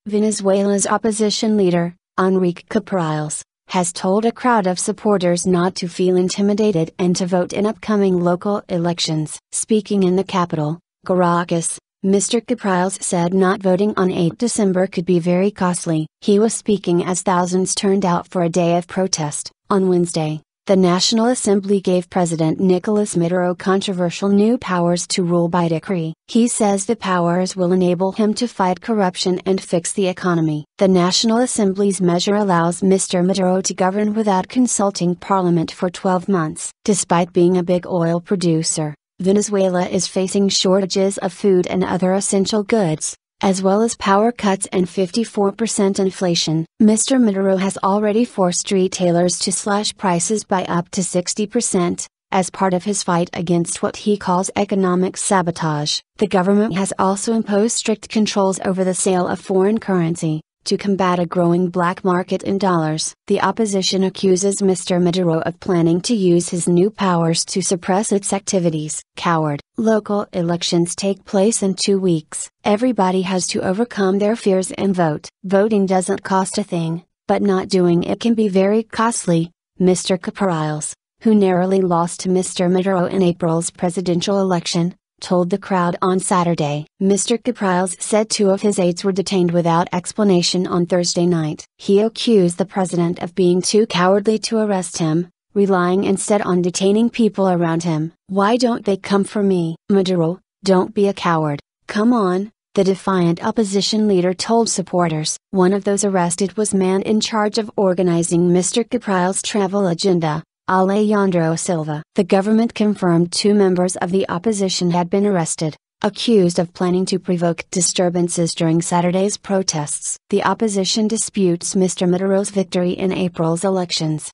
Venezuela's opposition leader, Henrique Capriles, has told a crowd of supporters not to feel intimidated and to vote in upcoming local elections. Speaking in the capital, Caracas, Mr. Capriles said not voting on 8 December could be very costly. He was speaking as thousands turned out for a day of protest. On Wednesday, the National Assembly gave President Nicolas Maduro controversial new powers to rule by decree. He says the powers will enable him to fight corruption and fix the economy. The National Assembly's measure allows Mr. Maduro to govern without consulting Parliament for 12 months. Despite being a big oil producer, Venezuela is facing shortages of food and other essential goods, as well as power cuts and 54% inflation. Mr. Maduro has already forced retailers to slash prices by up to 60%, as part of his fight against what he calls economic sabotage. The government has also imposed strict controls over the sale of foreign currency, to combat a growing black market in dollars. The opposition accuses Mr. Maduro of planning to use his new powers to suppress its activities. Coward. Local elections take place in 2 weeks. Everybody has to overcome their fears and vote. Voting doesn't cost a thing, but not doing it can be very costly, Mr. Capriles, who narrowly lost to Mr. Maduro in April's presidential election, told the crowd on Saturday. Mr. Capriles said 2 of his aides were detained without explanation on Thursday night. He accused the president of being too cowardly to arrest him, relying instead on detaining people around him. "Why don't they come for me?" "Maduro, don't be a coward, come on," the defiant opposition leader told supporters. One of those arrested was man in charge of organizing Mr. Capriles' travel agenda, Alejandro Silva. The government confirmed 2 members of the opposition had been arrested, accused of planning to provoke disturbances during Saturday's protests. The opposition disputes Mr. Maduro's victory in April's elections.